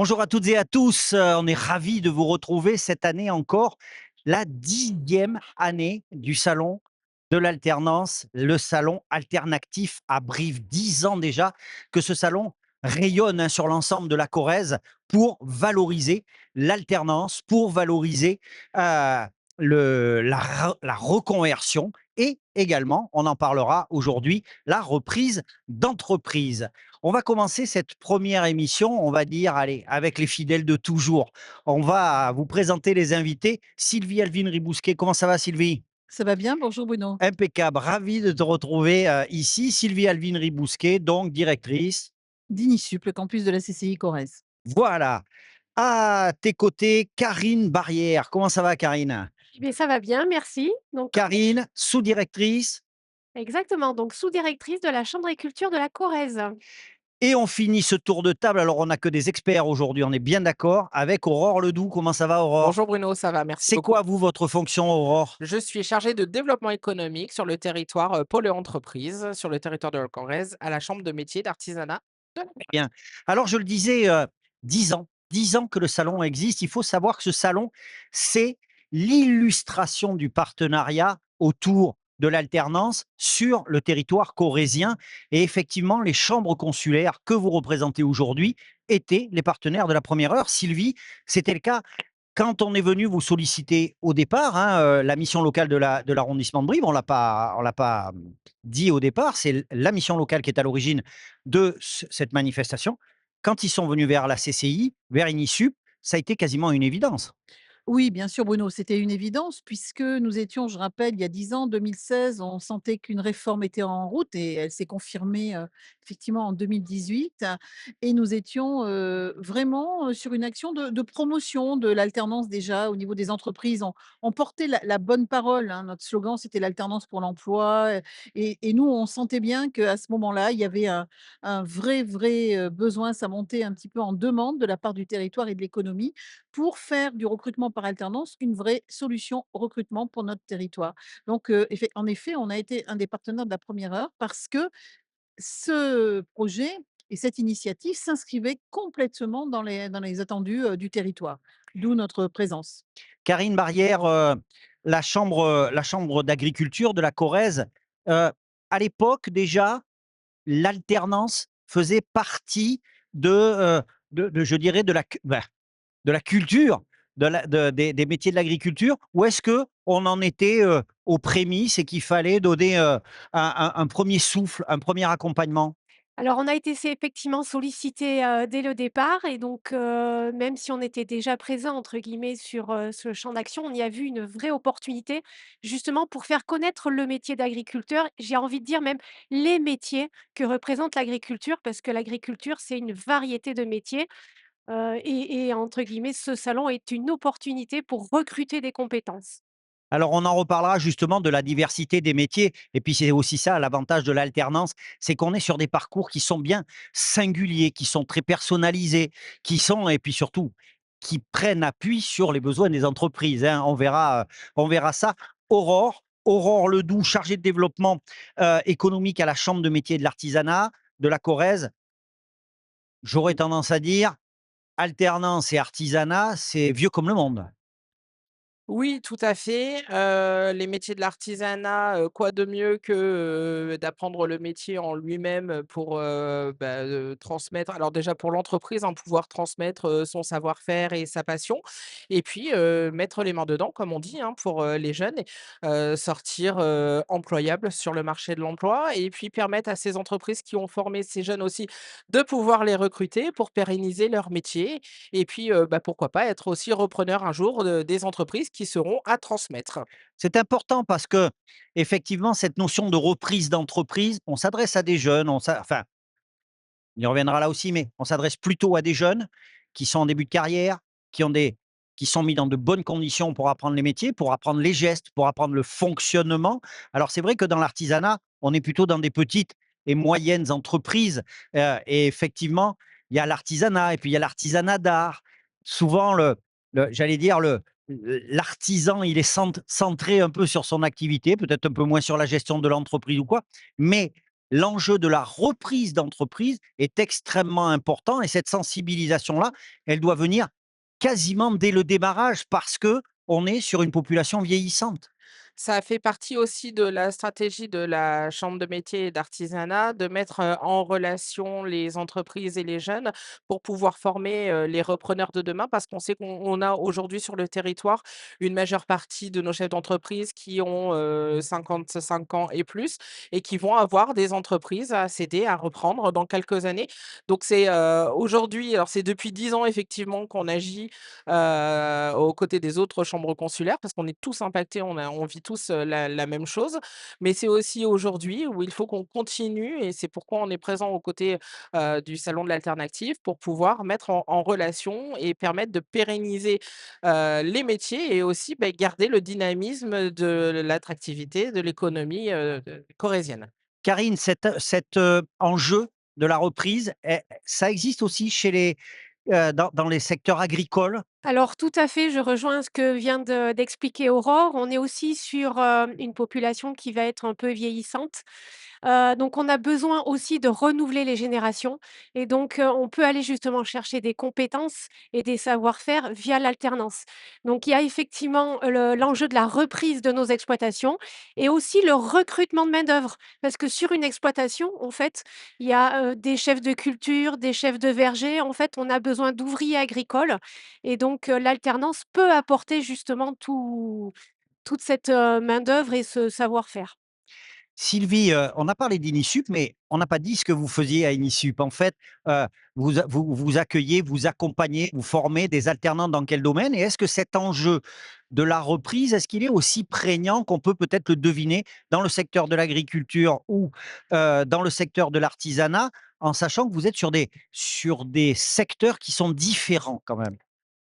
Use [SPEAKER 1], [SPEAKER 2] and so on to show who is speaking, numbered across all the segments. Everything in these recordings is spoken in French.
[SPEAKER 1] Bonjour à toutes et à tous, on est ravis de vous retrouver cette année encore, la 10e année du salon de l'alternance, le salon alternatif à Brive. 10 ans déjà que ce salon rayonne, sur l'ensemble de la Corrèze pour valoriser l'alternance, pour valoriser, heu, le la reconversion et également, on en parlera aujourd'hui, la reprise d'entreprise. On va commencer cette première émission, on va dire, allez, avec les fidèles de toujours. On va vous présenter les invités. Sylvie Alvine Ribousquet, comment ça va Sylvie?
[SPEAKER 2] Ça va bien? Bonjour Bruno.
[SPEAKER 1] Impeccable, ravi de te retrouver ici. Sylvie Alvine Ribousquet, donc directrice.
[SPEAKER 2] D'Inisup, le campus de la CCI Corrèze.
[SPEAKER 1] Voilà. À tes côtés, Karine Barrière. Comment ça va Karine?
[SPEAKER 3] Mais ça va bien, merci.
[SPEAKER 1] Karine, sous-directrice.
[SPEAKER 3] Exactement, donc sous-directrice de la chambre et culture de la Corrèze.
[SPEAKER 1] Et on finit ce tour de table. Alors, on n'a que des experts aujourd'hui, on est bien d'accord, avec Aurore Ledoux. Comment ça va Aurore?
[SPEAKER 4] Bonjour Bruno, ça va, merci
[SPEAKER 1] C'est
[SPEAKER 4] beaucoup.
[SPEAKER 1] quoi, vous, votre fonction, Aurore?
[SPEAKER 4] Je suis chargée de développement économique sur le territoire pôle entreprise, sur le territoire de la Corrèze, à la Chambre de métier d'artisanat de la Corrèze.
[SPEAKER 1] Bien. Alors, je le disais, 10 ans, 10 ans que le salon existe. Il faut savoir que ce salon, c'est l'illustration du partenariat autour de l'alternance sur le territoire corrézien. Et effectivement, les chambres consulaires que vous représentez aujourd'hui étaient les partenaires de la première heure. Sylvie, c'était le cas quand on est venu vous solliciter au départ, hein, la mission locale de l'arrondissement de Brive. On l'a pas dit au départ, c'est la mission locale qui est à l'origine de cette manifestation. Quand ils sont venus vers la CCI, vers Inisup, ça a été quasiment une évidence.
[SPEAKER 2] Oui, bien sûr Bruno, c'était une évidence puisque nous étions, je rappelle, il y a 10 ans, 2016, on sentait qu'une réforme était en route et elle s'est confirmée, effectivement en 2018 et nous étions, vraiment, sur une action de promotion de l'alternance déjà au niveau des entreprises. On portait la bonne parole, hein. Notre slogan, c'était l'alternance pour l'emploi, et nous, on sentait bien qu'à ce moment-là, il y avait un vrai, besoin, ça montait un petit peu en demande de la part du territoire et de l'économie pour faire du recrutement par alternance une vraie solution recrutement pour notre territoire. Donc, en effet, on a été un des partenaires de la première heure parce que ce projet et cette initiative s'inscrivait complètement dans les attendus, du territoire, d'où notre présence.
[SPEAKER 1] Karine Barrière, la chambre d'agriculture de la Corrèze, à l'époque déjà, l'alternance faisait partie de je dirais de la culture, des métiers de l'agriculture? Ou est-ce que on en était, aux prémices et qu'il fallait donner, un 1er souffle, un premier accompagnement?
[SPEAKER 3] Alors on a été effectivement sollicité dès le départ et donc même si on était déjà «présent» entre guillemets sur, ce champ d'action, on y a vu une vraie opportunité justement pour faire connaître le métier d'agriculteur. J'ai envie de dire même les métiers que représente l'agriculture parce que l'agriculture, c'est une variété de métiers, et entre guillemets, ce salon est une opportunité pour recruter des compétences.
[SPEAKER 1] Alors, on en reparlera justement de la diversité des métiers et puis c'est aussi ça l'avantage de l'alternance, c'est qu'on est sur des parcours qui sont bien singuliers, qui sont très personnalisés, qui sont et puis surtout, qui prennent appui sur les besoins des entreprises, hein. On verra ça. Aurore Ledoux, chargée de développement, économique à la Chambre de métiers et de l'artisanat de la Corrèze. J'aurais tendance à dire, alternance et artisanat, c'est vieux comme le monde.
[SPEAKER 4] Oui, tout à fait. Les métiers de l'artisanat, quoi de mieux que, d'apprendre le métier en lui-même pour, transmettre alors déjà pour l'entreprise, hein, pouvoir transmettre, son savoir-faire et sa passion et puis, mettre les mains dedans comme on dit, hein, pour, les jeunes et sortir, employables sur le marché de l'emploi et puis permettre à ces entreprises qui ont formé ces jeunes aussi de pouvoir les recruter pour pérenniser leur métier et puis, pourquoi pas être aussi repreneur un jour des entreprises qui seront à transmettre.
[SPEAKER 1] C'est important parce que effectivement, cette notion de reprise d'entreprise, on s'adresse à des jeunes, enfin, on y reviendra là aussi, mais on s'adresse plutôt à des jeunes qui sont en début de carrière, qui sont mis dans de bonnes conditions pour apprendre les métiers, pour apprendre les gestes, pour apprendre le fonctionnement. Alors c'est vrai que dans l'artisanat, on est plutôt dans des petites et moyennes entreprises, et effectivement, il y a l'artisanat et puis il y a l'artisanat d'art. Souvent j'allais dire l'artisan, il est centré un peu sur son activité, peut-être un peu moins sur la gestion de l'entreprise ou quoi, mais l'enjeu de la reprise d'entreprise est extrêmement important et cette sensibilisation-là, elle doit venir quasiment dès le démarrage parce que on est sur une population vieillissante.
[SPEAKER 4] Ça fait partie aussi de la stratégie de la chambre de métier et d'artisanat de mettre, en relation les entreprises et les jeunes pour pouvoir former, les repreneurs de demain. Parce qu'on sait qu'on a aujourd'hui sur le territoire une majeure partie de nos chefs d'entreprise qui ont, 55 ans et plus et qui vont avoir des entreprises à céder, à reprendre dans quelques années. Donc c'est, aujourd'hui alors c'est depuis 10 ans effectivement qu'on agit, aux côtés des autres chambres consulaires parce qu'on est tous impactés, on vit tous, la même chose. Mais c'est aussi aujourd'hui où il faut qu'on continue et c'est pourquoi on est présent aux côtés, du salon de l'alternative pour pouvoir mettre en relation et permettre de pérenniser, les métiers et aussi, beh, garder le dynamisme de l'attractivité de l'économie, corrézienne.
[SPEAKER 1] Karine, cet enjeu de la reprise, ça existe aussi chez dans les secteurs agricoles?
[SPEAKER 3] Alors tout à fait, je rejoins ce que vient d'expliquer Aurore. On est aussi sur, une population qui va être un peu vieillissante. Donc on a besoin aussi de renouveler les générations et donc on peut aller justement chercher des compétences et des savoir-faire via l'alternance. Donc il y a effectivement l'enjeu de la reprise de nos exploitations et aussi le recrutement de main-d'œuvre. Parce que sur une exploitation, en fait, il y a, des chefs de culture, des chefs de verger. En fait, on a besoin d'ouvriers agricoles et donc l'alternance peut apporter justement toute cette, main-d'œuvre et ce savoir-faire.
[SPEAKER 1] Sylvie, on a parlé d'Inisup, mais on n'a pas dit ce que vous faisiez à Inisup. En fait, vous accueillez, vous accompagnez, vous formez des alternants dans quel domaine? Et est-ce que cet enjeu de la reprise, est-ce qu'il est aussi prégnant qu'on peut peut-être le deviner dans le secteur de l'agriculture ou, dans le secteur de l'artisanat, en sachant que vous êtes sur des secteurs qui sont différents quand même?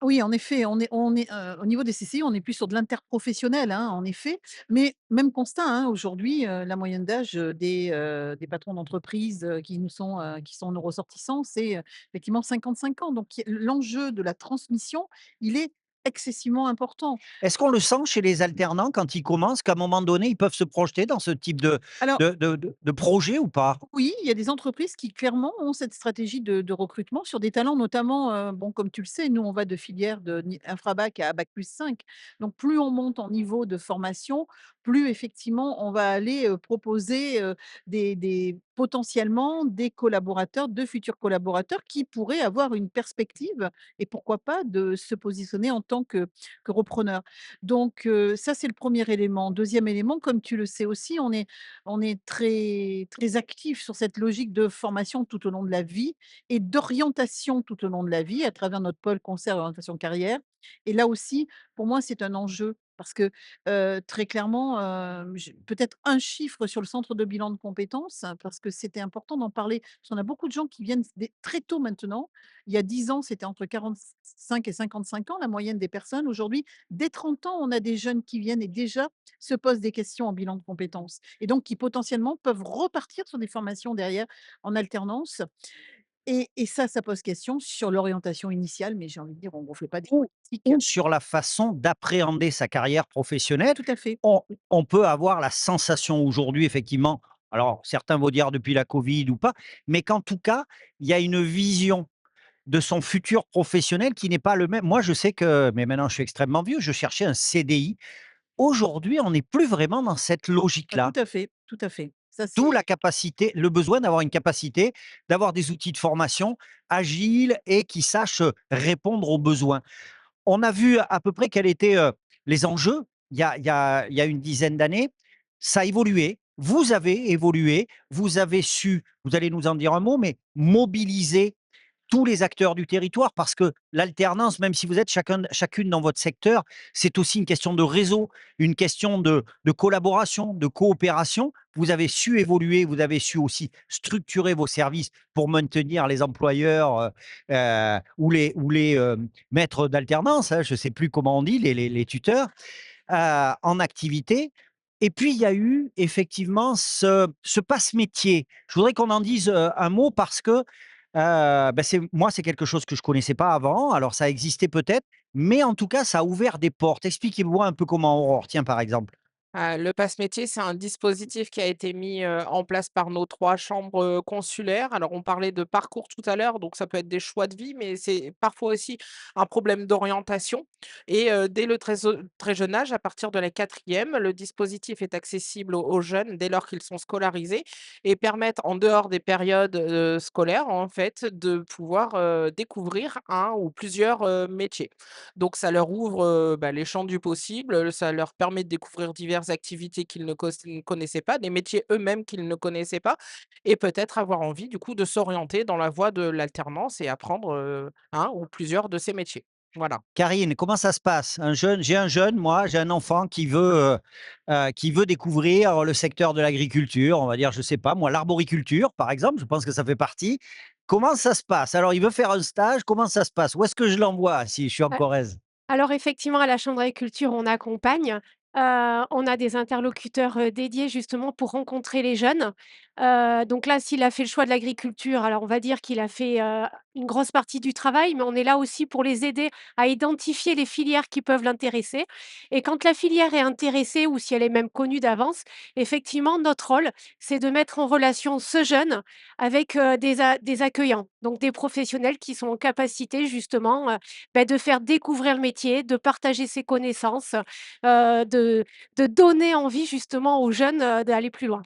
[SPEAKER 2] Oui, en effet, au niveau des CCI, on est plus sur de l'interprofessionnel, hein, en effet. Mais même constat, hein, aujourd'hui, la moyenne d'âge, des patrons d'entreprise, qui sont nos ressortissants, c'est, effectivement 55 ans. Donc l'enjeu de la transmission, il est excessivement important.
[SPEAKER 1] Est-ce qu'on le sent chez les alternants quand ils commencent, qu'à un moment donné, ils peuvent se projeter dans ce type
[SPEAKER 2] Alors
[SPEAKER 1] de projet ou pas?
[SPEAKER 2] oui, il y a des entreprises qui clairement ont cette stratégie de recrutement sur des talents notamment, bon, comme tu le sais, nous on va de filière de ni infra-bac à bac+5. Donc plus on monte en niveau de formation, plus effectivement on va aller, proposer, des potentiellement des collaborateurs, de futurs collaborateurs qui pourraient avoir une perspective et pourquoi pas de se positionner en tant que repreneur. Donc ça c'est le premier élément. Deuxième élément, comme tu le sais aussi, on est très très actif sur cette logique de formation tout au long de la vie et d'orientation tout au long de la vie à travers notre pôle conseil orientation carrière et là aussi, pour moi, c'est un enjeu parce que, très clairement, j'ai peut-être un chiffre sur le centre de bilan de compétences, hein, parce que c'était important d'en parler. Parce qu'on a beaucoup de gens qui viennent dès très tôt maintenant. Il y a 10 ans, c'était entre 45 et 55 ans la moyenne des personnes. Aujourd'hui, dès 30 ans, on a des jeunes qui viennent et déjà se posent des questions en bilan de compétences et donc qui potentiellement peuvent repartir sur des formations derrière en alternance et ça pose question sur l'orientation initiale, mais j'ai envie de dire, on ne refait pas des
[SPEAKER 1] Ou
[SPEAKER 2] politiques.
[SPEAKER 1] ou sur la façon d'appréhender sa carrière professionnelle.
[SPEAKER 2] Tout à fait,
[SPEAKER 1] On on peut avoir la sensation aujourd'hui effectivement, alors certains vont dire depuis la Covid ou pas, mais qu'en tout cas, il y a une vision de son futur professionnel qui n'est pas le même. Moi, je sais que mais maintenant je suis extrêmement vieux, je cherchais un CDI. Aujourd'hui, on n'est plus vraiment dans cette
[SPEAKER 2] tout
[SPEAKER 1] logique-là.
[SPEAKER 2] à fait, tout à fait. Ça
[SPEAKER 1] D'où
[SPEAKER 2] c'est
[SPEAKER 1] la capacité, le besoin d'avoir une capacité, d'avoir des outils de formation agiles et qui sachent, répondre aux besoins. On a vu à peu près quels étaient, les enjeux il y a une dizaine d'années. Ça a évolué. Vous avez évolué. Vous avez su, vous allez nous en dire un mot, mais mobiliser tous les acteurs du territoire parce que l'alternance, même si vous êtes chacune dans votre secteur, c'est aussi une question de réseau, une question de collaboration, de coopération. Vous avez su évoluer, vous avez su aussi structurer vos services pour maintenir les employeurs ou les maîtres d'alternance, hein, je ne sais plus comment on dit, les tuteurs, en activité. Et puis, il y a eu effectivement ce passe-métier. Je voudrais qu'on en dise un mot parce que c'est quelque chose que je connaissais pas avant. Alors, ça existait peut-être, mais en tout cas, ça a ouvert des portes. Expliquez-moi un peu comment Aurore, tiens, par exemple.
[SPEAKER 4] Le passe-métier, c'est un dispositif qui a été mis, en place par nos 3 chambres, consulaires. Alors on parlait de parcours tout à l'heure, donc ça peut être des choix de vie, mais c'est parfois aussi un problème d'orientation et dès le très jeune âge, à partir de la quatrième, le dispositif est accessible aux jeunes dès lors qu'ils sont scolarisés et permettent en dehors des périodes, scolaires, en fait, de pouvoir, découvrir un ou plusieurs, métiers. Donc ça leur ouvre, les champs du possible, ça leur permet de découvrir diverses activités qu'ils ne connaissaient pas, des métiers eux-mêmes qu'ils ne connaissaient pas et peut-être avoir envie du coup de s'orienter dans la voie de l'alternance et apprendre, un ou plusieurs de ces métiers. Voilà.
[SPEAKER 1] Karine, comment ça se passe? J'ai un jeune, moi, j'ai un enfant qui veut découvrir le secteur de l'agriculture, on va dire, je sais pas moi, l'arboriculture, par exemple, je pense que ça fait partie. Comment ça se passe? Alors, il veut faire un stage, comment ça se passe? Où est-ce que je l'envoie si je suis en Corrèze?
[SPEAKER 3] Alors effectivement, à la chambre d'agriculture, on accompagne. On a des interlocuteurs, dédiés justement pour rencontrer les jeunes. Donc là, s'il a fait le choix de l'agriculture, alors on va dire qu'il a fait, une grosse partie du travail, mais on est là aussi pour les aider à identifier les filières qui peuvent l'intéresser et quand la filière est intéressée ou si elle est même connue d'avance, effectivement, notre rôle, c'est de mettre en relation ce jeune avec, des accueillants, donc des professionnels qui sont en capacité justement, de faire découvrir le métier, de partager ses connaissances, de donner envie justement aux jeunes, d'aller plus loin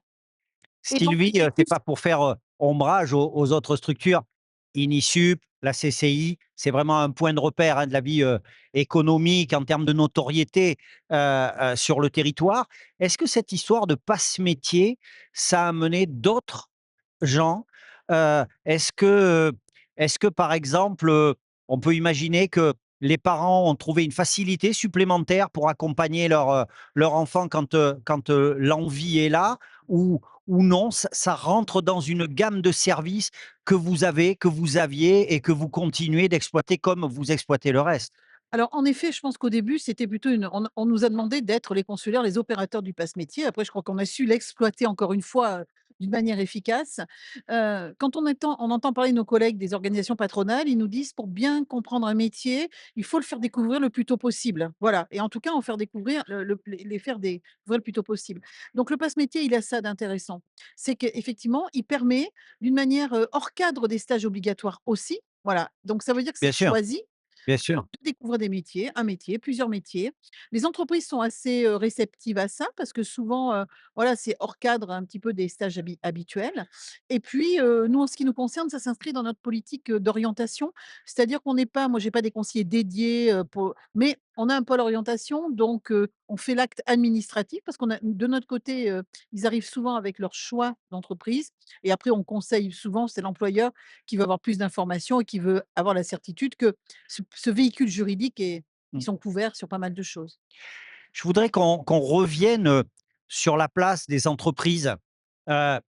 [SPEAKER 3] et donc
[SPEAKER 1] Sylvie,
[SPEAKER 3] c'est
[SPEAKER 1] c'est
[SPEAKER 3] plus
[SPEAKER 1] pas pour faire, ombrage aux autres structures. Inisup, la CCI, c'est vraiment un point de repère, hein, de la vie, économique en termes de notoriété, sur le territoire. Est-ce que cette histoire de passe-métier, ça a amené d'autres gens? Est-ce que, par exemple, on peut imaginer que les parents ont trouvé une facilité supplémentaire pour accompagner leur enfant quand, l'envie est là? Ou non, ça rentre dans une gamme de services que vous avez, que vous aviez et que vous continuez d'exploiter comme vous exploitez le reste?
[SPEAKER 2] Alors, en effet, je pense qu'au début, c'était plutôt une on nous a demandé d'être les consulaires, les opérateurs du passe-métier. Après, je crois qu'on a su l'exploiter encore une fois, d'une manière efficace. Quand on entend parler de nos collègues des organisations patronales, ils nous disent: «Pour bien comprendre un métier, il faut le faire découvrir le plus tôt possible». Voilà et en tout cas, en faire découvrir le les faire découvrir le plus tôt possible. Donc le passe-métier, il a ça d'intéressant. C'est qu'effectivement, il permet d'une manière, hors cadre des stages obligatoires aussi, voilà, donc ça veut dire que
[SPEAKER 1] Bien
[SPEAKER 2] c'est
[SPEAKER 1] sûr,
[SPEAKER 2] choisi
[SPEAKER 1] bien sûr.
[SPEAKER 2] de découvrir des métiers, un métier, plusieurs métiers. Les entreprises sont assez, réceptives à ça parce que souvent, voilà, c'est hors cadre un petit peu des stages habituels et puis, nous, en ce qui nous concerne, ça s'inscrit dans notre politique, d'orientation. C'est-à-dire qu'on n'est pas moi, j'ai pas des conseillers dédiés, pour mais on a un pôle orientation donc, on fait l'acte administratif parce qu'on a de notre côté, ils arrivent souvent avec leur choix d'entreprise et après on conseille souvent, c'est l'employeur qui veut avoir plus d'informations et qui veut avoir la certitude que ce véhicule juridique et ils
[SPEAKER 1] Mmh.
[SPEAKER 2] sont couverts sur pas mal de choses.
[SPEAKER 1] Je voudrais qu'on revienne, sur la place des entreprises. Heu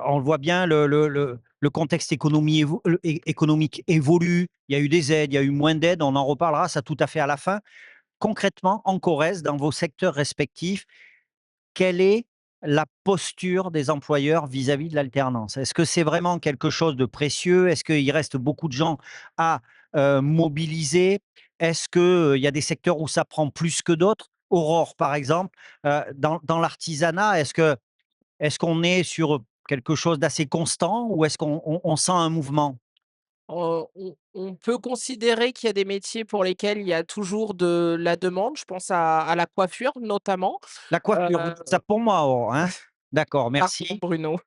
[SPEAKER 1] on le voit bien, le contexte économique évolue. Il y a eu des aides, il y a eu moins d'aides, on en reparlera, ça tout à fait à la fin. Concrètement, en Corrèze, dans vos secteurs respectifs, quelle est la posture des employeurs vis-à-vis de l'alternance? Est-ce que c'est vraiment quelque chose de précieux? Est-ce qu'il reste beaucoup de gens à, mobiliser? Est-ce que, il y a des secteurs où ça prend plus que d'autres? Aurore, par exemple, dans l'artisanat, est-ce qu'on est sur quelque chose d'assez constant ou est-ce qu'on sent un mouvement?
[SPEAKER 4] On peut considérer qu'il y a des métiers pour lesquels il y a toujours de la demande. Je pense à la coiffure notamment.
[SPEAKER 1] La coiffure, vous
[SPEAKER 4] Heu,
[SPEAKER 1] dites ça pour moi, Aurore, hein? D'accord,
[SPEAKER 4] Pardon
[SPEAKER 1] merci.
[SPEAKER 4] Bruno.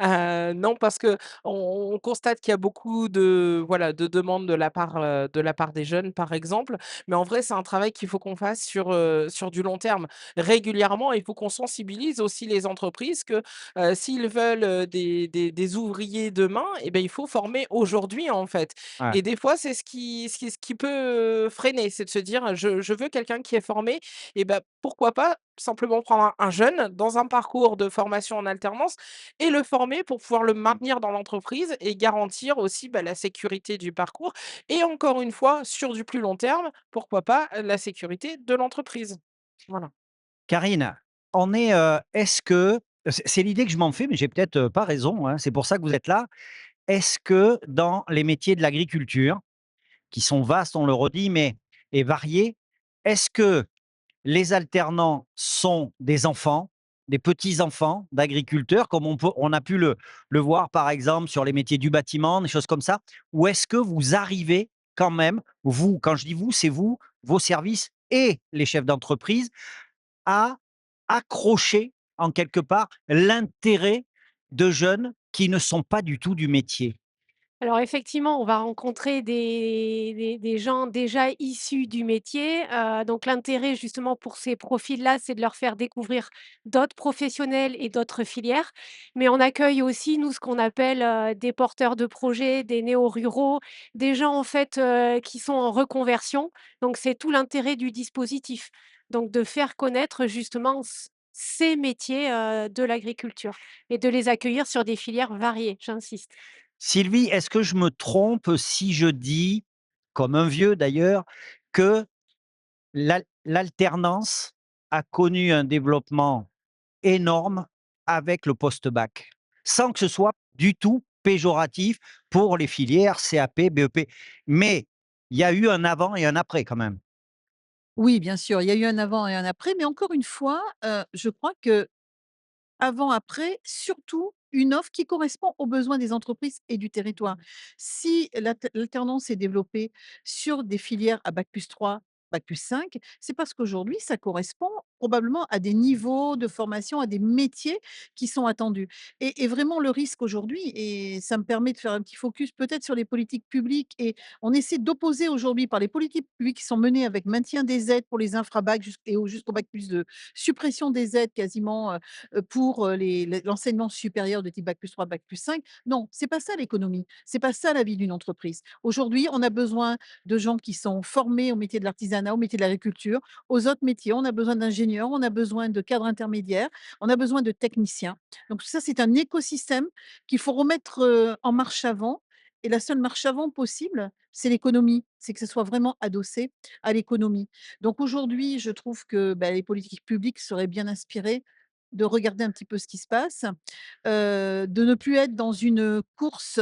[SPEAKER 4] Non, parce qu'on on constate qu'il y a beaucoup de, voilà, de demandes de la part des jeunes, par exemple. Mais en vrai, c'est un travail qu'il faut qu'on fasse sur du long terme. Régulièrement, il faut qu'on sensibilise aussi les entreprises que, s'ils veulent, des ouvriers demain et ben, il faut former aujourd'hui, en fait.
[SPEAKER 1] Ouais.
[SPEAKER 4] Et des fois, c'est ce qui peut, freiner, c'est de se dire: «Je veux quelqu'un qui est formé» et ben, pourquoi pas simplement prendre un jeune dans un parcours de formation en alternance et le former pour pouvoir le
[SPEAKER 1] Mmh.
[SPEAKER 4] maintenir dans l'entreprise et garantir aussi, la sécurité du parcours et encore une fois, sur du plus long terme, pourquoi pas, la sécurité de l'entreprise. Voilà.
[SPEAKER 1] Karine, est-ce que c'est l'idée que je m'en fais, mais j'ai peut-être, pas raison, hein, c'est pour ça que vous êtes là. Est-ce que dans les métiers de l'agriculture, qui sont vastes, on le redit, mais et variés, est-ce que les alternants sont des enfants, des petits-enfants d'agriculteurs, comme on a pu le voir, par exemple, sur les métiers du bâtiment, des choses comme ça? Ou est-ce que vous arrivez quand même, vous, quand je dis vous, c'est vous, vos services et les chefs d'entreprise, à accrocher, en quelque part, l'intérêt de jeunes qui ne sont pas du tout du métier?
[SPEAKER 3] Alors effectivement, on va rencontrer des gens déjà issus du métier, donc l'intérêt justement pour ces profils-là, c'est de leur faire découvrir d'autres professionnels et d'autres filières. Mais on accueille aussi, nous, ce qu'on appelle, des porteurs de projets, des néo-ruraux, des gens en fait, qui sont en reconversion. Donc c'est tout l'intérêt du dispositif. Donc de faire connaître justement ces métiers, de l'agriculture et de les accueillir sur des filières variées, j'insiste.
[SPEAKER 1] Sylvie, est-ce que je me trompe si je dis, comme un vieux d'ailleurs, que l'alternance a connu un développement énorme avec le post-bac? Sans que ce soit du tout péjoratif pour les filières CAP, BEP. Mais il y a eu un avant et un après quand même.
[SPEAKER 2] Oui, bien sûr, il y a eu un avant et un après, mais encore une fois, je crois que avant, après, surtout une offre qui correspond aux besoins des entreprises et du territoire. Si l'alternance est développée sur des filières à bac+3, bac+5, c'est parce qu'aujourd'hui, ça correspond probablement à des niveaux de formation, à des métiers qui sont attendus. Et vraiment le risque aujourd'hui, et ça me permet de faire un petit focus peut-être sur les politiques publiques, et on essaie d'opposer aujourd'hui par les politiques publiques qui sont menées avec maintien des aides pour les infrabacs jusqu'au bac+2, suppression des aides quasiment, pour, l'enseignement supérieur de type bac+3, bac+5. Non, c'est pas ça l'économie, c'est pas ça la vie d'une entreprise. Aujourd'hui, on a besoin de gens qui sont formés au métier de l'artisanat, au métier de l'agriculture, aux autres métiers. On a besoin d'ingénieurs, on a besoin de cadres intermédiaires, on a besoin de techniciens. Donc ça, c'est un écosystème qu'il faut remettre, en marche avant, et la seule marche avant possible, c'est l'économie, c'est que ce soit vraiment adossé à l'économie. Donc aujourd'hui, je trouve que, bah, les politiques publiques seraient bien inspirées de regarder un petit peu ce qui se passe, de ne plus être dans une course,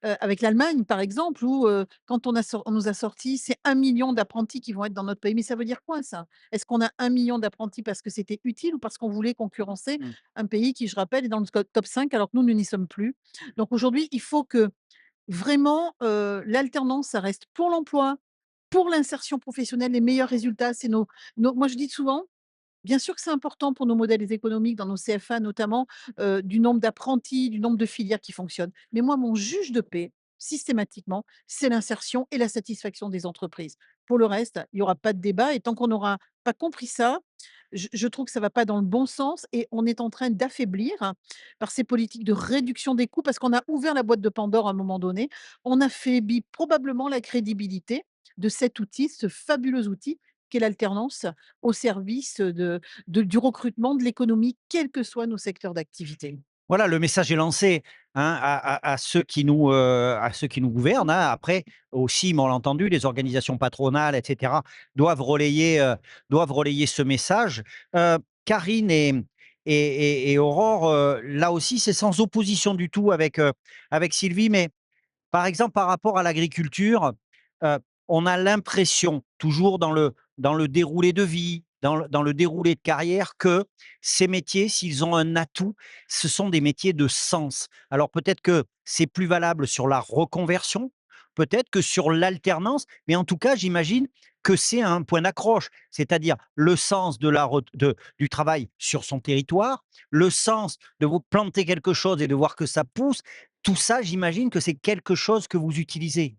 [SPEAKER 2] avec l'Allemagne par exemple où, quand on nous a sorti, c'est 1 million d'apprentis qui vont être dans notre pays. Mais ça veut dire quoi ça? Est-ce qu'on a 1 million d'apprentis parce que c'était utile ou parce qu'on voulait concurrencer
[SPEAKER 1] Mmh.
[SPEAKER 2] un pays qui, je rappelle, est dans le top 5 alors que nous n'y sommes plus? Donc aujourd'hui, il faut que vraiment, l'alternance, ça reste pour l'emploi, pour l'insertion professionnelle, les meilleurs résultats, c'est nos moi je dis souvent, bien sûr que c'est important pour nos modèles économiques, dans nos CFA notamment, du nombre d'apprentis, du nombre de filières qui fonctionnent. Mais moi, mon juge de paix, systématiquement, c'est l'insertion et la satisfaction des entreprises. Pour le reste, il y aura pas de débat, et tant qu'on n'aura pas compris ça, je trouve que ça va pas dans le bon sens, et on est en train d'affaiblir, par ces politiques de réduction des coûts, parce qu'on a ouvert la boîte de Pandore à un moment donné. On affaiblit probablement la crédibilité de cet outil, ce fabuleux outil qu'est l'alternance au service du recrutement, de l'économie, quels que soient nos secteurs d'activité.
[SPEAKER 1] Voilà, le message est lancé, hein, à ceux qui nous gouvernent, hein. Après aussi, mais on l'a entendu, les organisations patronales et cetera doivent relayer ce message. Karine et Aurore, là aussi, c'est sans opposition du tout avec Sylvie, mais par exemple, par rapport à l'agriculture, heu, on a l'impression, toujours dans le déroulé de vie, dans le déroulé de carrière, que ces métiers, s'ils ont un atout, ce sont des métiers de sens. Alors peut-être que c'est plus valable sur la reconversion, peut-être que sur l'alternance, mais en tout cas, j'imagine que c'est un point d'accroche. C'est-à-dire le sens de la ret de du travail sur son territoire, le sens de vous planter quelque chose et de voir que ça pousse, tout ça, j'imagine que c'est quelque chose que vous utilisez?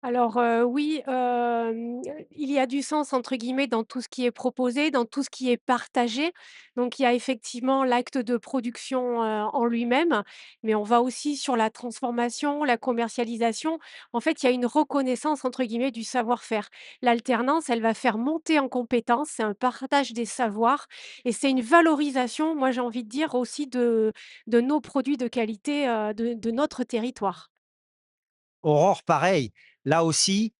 [SPEAKER 3] Alors, oui, il y a du «sens» entre guillemets dans tout ce qui est proposé, dans tout ce qui est partagé. Donc il y a effectivement l'acte de production, en lui-même, mais on va aussi sur la transformation, la commercialisation. En fait, il y a une «reconnaissance» entre guillemets du savoir-faire. L'alternance, elle va faire monter en compétences, c'est un partage des savoirs et c'est une valorisation, moi j'ai envie de dire aussi de nos produits de qualité, de notre territoire.
[SPEAKER 1] Aurore, pareil, là aussi,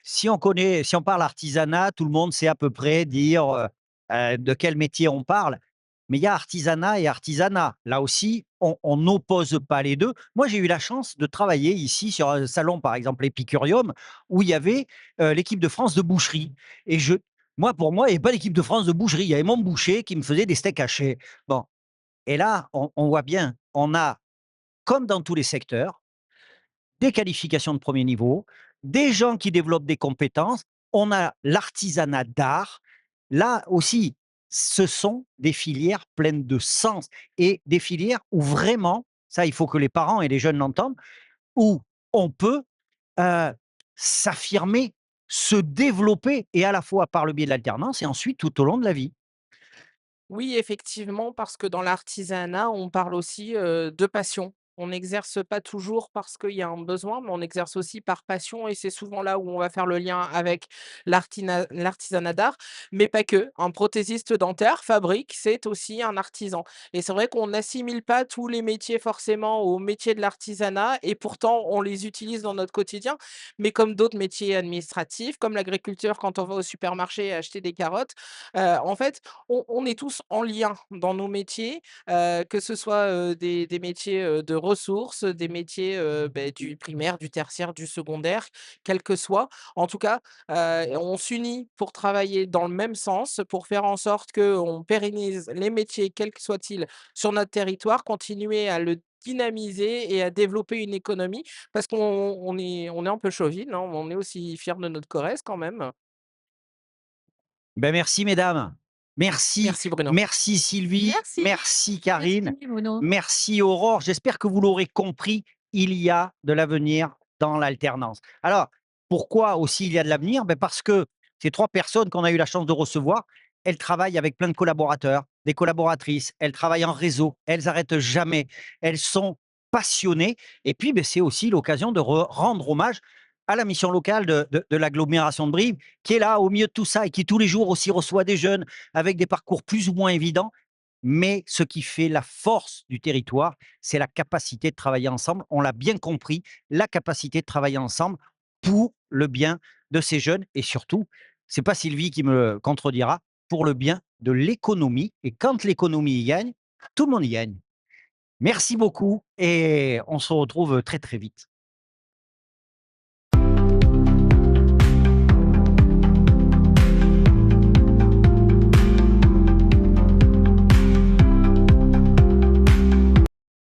[SPEAKER 1] si on parle artisanat, tout le monde sait à peu près dire, de quel métier on parle. Mais il y a artisanat et artisanat. Là aussi, on n'oppose pas les 2. Moi, j'ai eu la chance de travailler ici sur un salon, par exemple, Épicurium, où il y avait, l'équipe de France de boucherie, et je Moi, pour moi, il y avait pas d'équipe de France de boucherie. Il y avait mon boucher qui me faisait des steaks hachés. Bon, et là, on voit bien, on a, comme dans tous les secteurs, des qualifications de premier niveau, des gens qui développent des compétences. On a l'artisanat d'art. Là aussi, ce sont des filières pleines de sens et des filières où vraiment, ça, il faut que les parents et les jeunes l'entendent, où on peut, heu, s'affirmer, se développer et à la fois par le biais de l'alternance et ensuite tout au long de la vie.
[SPEAKER 4] Oui, effectivement, parce que dans l'artisanat, on parle aussi, de passion. On n'exerce pas toujours parce qu'il y a un besoin, mais on exerce aussi par passion et c'est souvent là où on va faire le lien avec l'artisanat d'art, mais pas que. Un prothésiste dentaire fabrique, c'est aussi un artisan et c'est vrai qu'on n'assimile pas tous les métiers forcément au métier de l'artisanat et pourtant on les utilise dans notre quotidien, mais comme d'autres métiers administratifs, comme l'agriculture quand on va au supermarché acheter des carottes, en fait, on est tous en lien dans nos métiers, que ce soit, des métiers, de ressources, des métiers, du primaire, du tertiaire, du secondaire, quel que soit. En tout cas, on s'unit pour travailler dans le même sens, pour faire en sorte qu'on pérennise les métiers, quels que soient-ils, sur notre territoire, continuer à le dynamiser et à développer une économie parce qu'on est un peu chauvin, hein, on est aussi fiers de notre Corrèze quand même.
[SPEAKER 1] Ben, merci mesdames. Merci,
[SPEAKER 4] Merci Bruno.
[SPEAKER 1] merci Sylvie,
[SPEAKER 2] Merci,
[SPEAKER 1] merci
[SPEAKER 2] merci
[SPEAKER 1] Karine,
[SPEAKER 2] Bruno.
[SPEAKER 1] merci Aurore. J'espère que vous l'aurez compris, il y a de l'avenir dans l'alternance. Alors, pourquoi aussi il y a de l'avenir? Ben parce que ces 3 personnes qu'on a eu la chance de recevoir, elles travaillent avec plein de collaborateurs, des collaboratrices, elles travaillent en réseau, elles n'arrêtent jamais, elles sont passionnées et puis, beh, c'est aussi l'occasion de rendre hommage à la mission locale de l'agglomération de Brive qui est là au milieu de tout ça et qui tous les jours aussi reçoit des jeunes avec des parcours plus ou moins évidents. Mais ce qui fait la force du territoire, c'est la capacité de travailler ensemble. On l'a bien compris, la capacité de travailler ensemble pour le bien de ces jeunes et surtout, c'est pas Sylvie qui me contredira, pour le bien de l'économie. Et quand l'économie y gagne, tout le monde y gagne. Merci beaucoup et on se retrouve très très vite.